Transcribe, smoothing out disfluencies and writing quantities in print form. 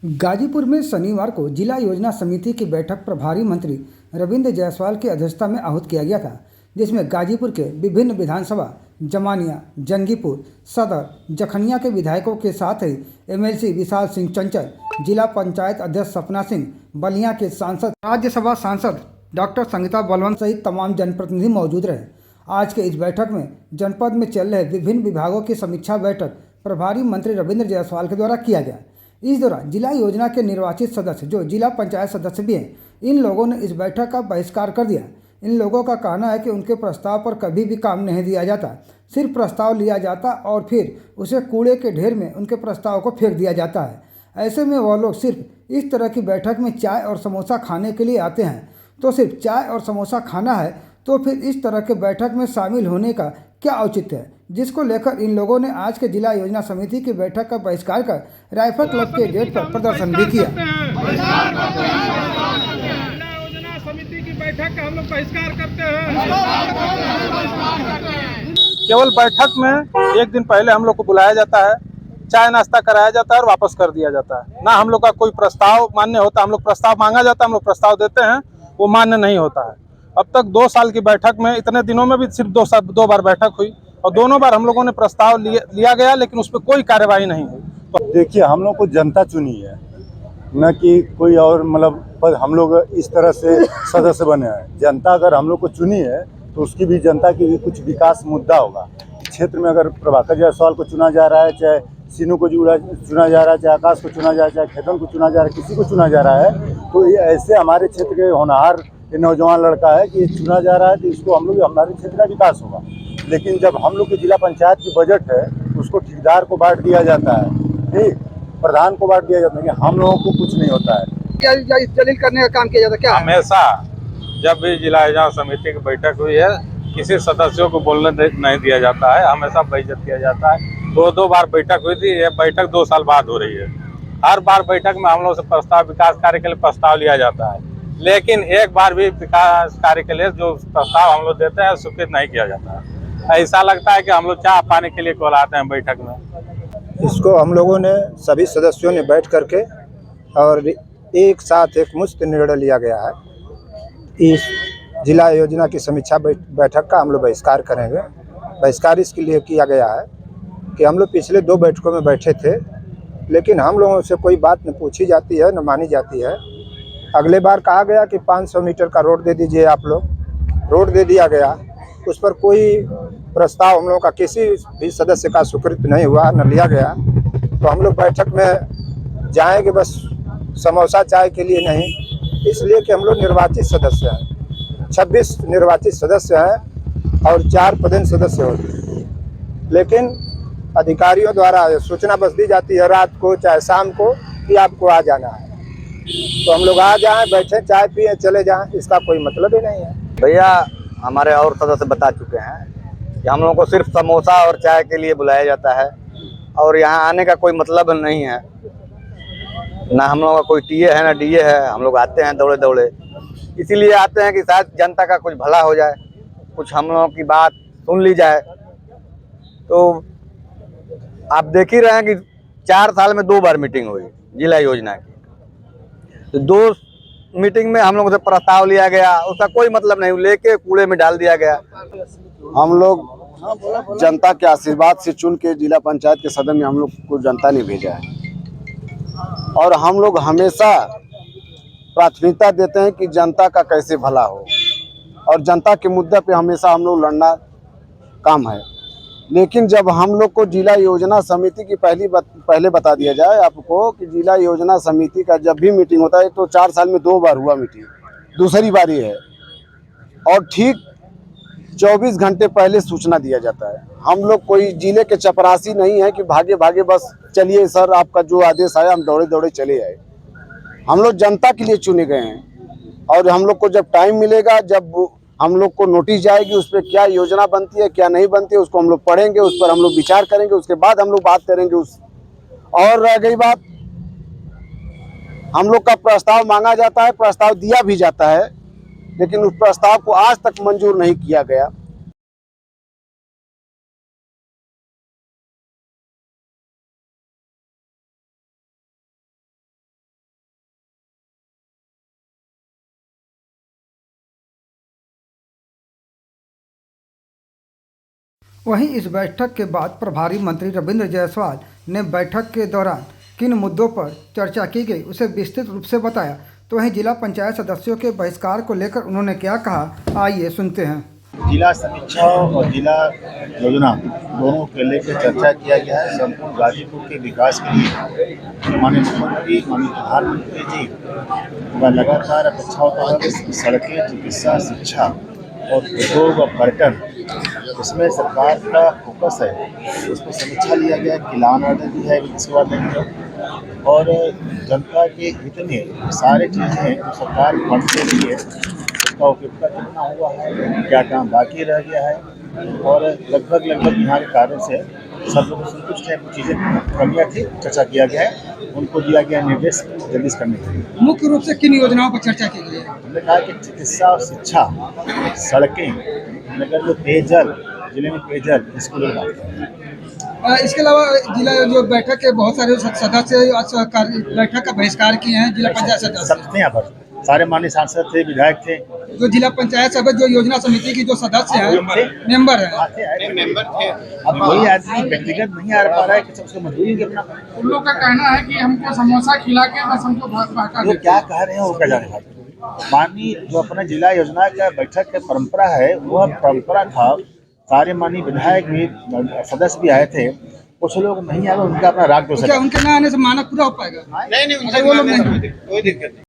गाजीपुर में शनिवार को जिला योजना समिति की बैठक प्रभारी मंत्री रविंद्र जायसवाल की अध्यक्षता में आहूत किया गया था, जिसमें गाजीपुर के विभिन्न विधानसभा जमानिया, जंगीपुर, सदर, जखनिया के विधायकों के साथ ही एमएलसी विशाल सिंह चंचल, जिला पंचायत अध्यक्ष सपना सिंह, बलिया के सांसद, राज्यसभा सांसद डॉक्टर संगीता बलवंत सहित तमाम जनप्रतिनिधि मौजूद रहे। आज के इस बैठक में जनपद में चल रहे विभिन्न विभागों की समीक्षा बैठक प्रभारी मंत्री रविंद्र जायसवाल के द्वारा किया गया। इस दौरान जिला योजना के निर्वाचित सदस्य जो जिला पंचायत सदस्य भी हैं, इन लोगों ने इस बैठक का बहिष्कार कर दिया। इन लोगों का कहना है कि उनके प्रस्ताव पर कभी भी काम नहीं दिया जाता, सिर्फ प्रस्ताव लिया जाता और फिर उसे कूड़े के ढेर में उनके प्रस्ताव को फेंक दिया जाता है। ऐसे में वह लोग सिर्फ इस तरह की बैठक में चाय और समोसा खाने के लिए आते हैं, तो सिर्फ चाय और समोसा खाना है तो फिर इस तरह के बैठक में शामिल होने का क्या औचित्य है, जिसको लेकर इन लोगों ने आज के जिला योजना समिति की बैठक का बहिष्कार कर राइफल क्लब के गेट पर प्रदर्शन भी किया। योजना समिति की बैठक का हम लोग बहिष्कार करते हैं। केवल बैठक में एक दिन पहले हम लोग को बुलाया जाता है, चाय नाश्ता कराया जाता है और वापस कर दिया जाता है। ना हम लोग का कोई प्रस्ताव मान्य होता, हम लोग प्रस्ताव मांगा जाता है, हम लोग प्रस्ताव देते हैं, वो मान्य नहीं होता है। अब तक 2 साल की बैठक में इतने दिनों में भी सिर्फ 2 बार बैठक हुई और दोनों बार हम लोगों ने प्रस्ताव लिया गया, लेकिन उस पर कोई कार्यवाही नहीं हुई। तो देखिए, हम लोग को जनता चुनी है, न कि कोई और, मतलब हम लोग इस तरह से सदस्य बने हैं। जनता अगर हम लोग को चुनी है तो उसकी भी, जनता की भी कुछ विकास मुद्दा होगा। क्षेत्र में अगर प्रभाकर जायसवाल को चुना जा रहा है, चाहे सीनू को चुना जा रहा है, चाहे आकाश को चुना जा रहा है, चाहे खेतन को चुना जा रहा है, किसी को चुना जा रहा है, तो ये ऐसे हमारे क्षेत्र के होनहार नौजवान लड़का है कि ये चुना जा रहा है तो इसको हम लोग, हमारे क्षेत्र का विकास होगा। लेकिन जब हम लोग की जिला पंचायत की बजट है, उसको ठेकेदार को बांट दिया जाता है, ठीक, प्रधान को बांट दिया जाता है, हम लोगों को कुछ नहीं होता है। क्या जलील करने का काम किया जाता है? क्या हमेशा जब भी जिला योजना समिति की बैठक हुई है, किसी सदस्यों को बोलने नहीं दिया जाता है, हमेशा बेइज्जत किया जाता है। 2 बार बैठक हुई थी, ये बैठक 2 साल बाद हो रही है। हर बार बैठक में हम लोग से प्रस्ताव, विकास कार्य के लिए प्रस्ताव लिया जाता है, लेकिन एक बार भी विकास कार्य के लिए जो प्रस्ताव हम लोग देते हैं स्वीकृत नहीं किया जाता है। ऐसा लगता है कि हम लोग चाय पानी के लिए कॉल आते हैं बैठक में। इसको हम लोगों ने, सभी सदस्यों ने बैठ करके और एक साथ एक मुश्त निर्णय लिया गया है। इस जिला योजना की समीक्षा बैठक का हम लोग बहिष्कार करेंगे। बहिष्कार इसके लिए किया गया है कि हम लोग पिछले 2 बैठकों में बैठे थे, लेकिन हम लोगों से कोई बात न पूछी जाती है, न मानी जाती है। अगले बार कहा गया कि 500 मीटर का रोड दे दीजिए, आप लोग रोड दे दिया गया, उस पर कोई प्रस्ताव हम लोगों का किसी भी सदस्य का स्वीकृत नहीं हुआ, न लिया गया। तो हम लोग बैठक में जाएंगे बस समोसा चाय के लिए नहीं, इसलिए कि हम लोग निर्वाचित सदस्य हैं, 26 निर्वाचित सदस्य हैं और 4 पदेन सदस्य होते हैं। लेकिन अधिकारियों द्वारा सूचना बस दी जाती है रात को चाहे शाम को कि आपको आ जाना है, तो हम लोग आ जाएं, बैठे, चाय पिए, चले जाएं, इसका कोई मतलब ही नहीं है। भैया हमारे और सदस्य बता चुके हैं कि हम लोगों को सिर्फ समोसा और चाय के लिए बुलाया जाता है और यहाँ आने का कोई मतलब नहीं है। ना हम लोगों का कोई टीए है ना डीए है, हम लोग आते हैं दौड़े दौड़े, इसीलिए आते हैं कि शायद जनता का कुछ भला हो जाए, कुछ हम लोगों की बात सुन ली जाए। तो आप देख ही रहे हैं कि 4 साल में 2 बार मीटिंग हुई जिला योजना की, तो 2 मीटिंग में हम लोगों से प्रस्ताव लिया गया, उसका कोई मतलब नहीं, लेके कूड़े में डाल दिया गया। हम लोग जनता के आशीर्वाद से चुन के जिला पंचायत के सदन में हम लोग को जनता ने भेजा है और हम लोग हमेशा प्राथमिकता देते हैं कि जनता का कैसे भला हो और जनता के मुद्दे पे हमेशा हम लोग लड़ना काम है। लेकिन जब हम लोग को जिला योजना समिति की पहले बता दिया जाए आपको कि जिला योजना समिति का जब भी मीटिंग होता है तो 4 साल में 2 बार हुआ मीटिंग, दूसरी बारी है, और ठीक 24 घंटे पहले सूचना दिया जाता है। हम लोग कोई जिले के चपरासी नहीं है कि भागे भागे बस चलिए सर आपका जो आदेश आया हम दौड़े दौड़े चले आए। हम लोग जनता के लिए चुने गए हैं और हम लोग को जब टाइम मिलेगा, जब हम लोग को नोटिस जाएगी उस पर क्या योजना बनती है क्या नहीं बनती है, उसको हम लोग पढ़ेंगे, उस पर हम लोग विचार करेंगे, उसके बाद हम लोग बात करेंगे। और रह गई बात, हम लोग का प्रस्ताव मांगा जाता है, प्रस्ताव दिया भी जाता है, लेकिन उस प्रस्ताव को आज तक मंजूर नहीं किया गया। वहीं इस बैठक के बाद प्रभारी मंत्री रविंद्र जायसवाल ने बैठक के दौरान किन मुद्दों पर चर्चा की गई उसे विस्तृत रूप से बताया। तो वहीं जिला पंचायत सदस्यों के बहिष्कार को लेकर उन्होंने क्या कहा, आइए सुनते हैं। जिला समीक्षा और जिला योजना दोनों के लेकर चर्चा किया गया है। संपूर्ण गाजीपुर के विकास के लिए माननीय मुख्यमंत्री, माननीय प्रधानमंत्री जी का लगातार अपेक्षा होता है कि सड़कें, चिकित्सा, शिक्षा और उद्योग और पर्यटन, इसमें सरकार का फोकस है। उसमें समीक्षा लिया गया कि लॉ एंड ऑर्डर भी है, इसके बाद नहीं है, और जनता के हित में सारे चीज़ें हैं जो सरकार फंड के लिए उसका उपयोगिता कितना हुआ है, क्या काम बाकी रह गया है, और लगभग यहाँ के कार्य से सब लोग संतुष्ट हैं। कुछ चीज़ें कमियाँ थी, चर्चा किया गया है, उनको दिया गया निर्देश जल्दी से करने के लिए। मुख्य रूप से किन योजनाओं पर चर्चा की गई है? हमने कहा कि चिकित्सा और शिक्षा, सड़कें, नगर जो पेयजल, जिले में पेयजल, इसको लोग बात करें। इसके अलावा जिला जो बैठक के बहुत सारे सदस्य बैठक का बहिष्कार किए हैं। जिला पंचायत सदस्य सब थे यहाँ पर, सारे माननीय सांसद थे, विधायक थे, जो जिला पंचायत सभा जो योजना समिति की जो सदस्य है, मेंबर है, अब वही आदमी व्यक्तिगत नहीं आ पा रहा है कि सबसे मजबूरी के अपना उन लोग का कहना है कि हमको समोसा खिला के बस हमको बहका वो क्या कह रहे हैं वो क्या जाने भाई। माननीय जो अपना जिला योजना का बैठक का परंपरा है, वह परंपरा था। सारे माननीय विधायक भी, सदस्य भी आए थे, कुछ लोग नहीं आए, उनका अपना राग जो उनके न आने से मानक पूरा हो पाएगा। नहीं, वो लोग नहीं, कोई दिक्कत नहीं।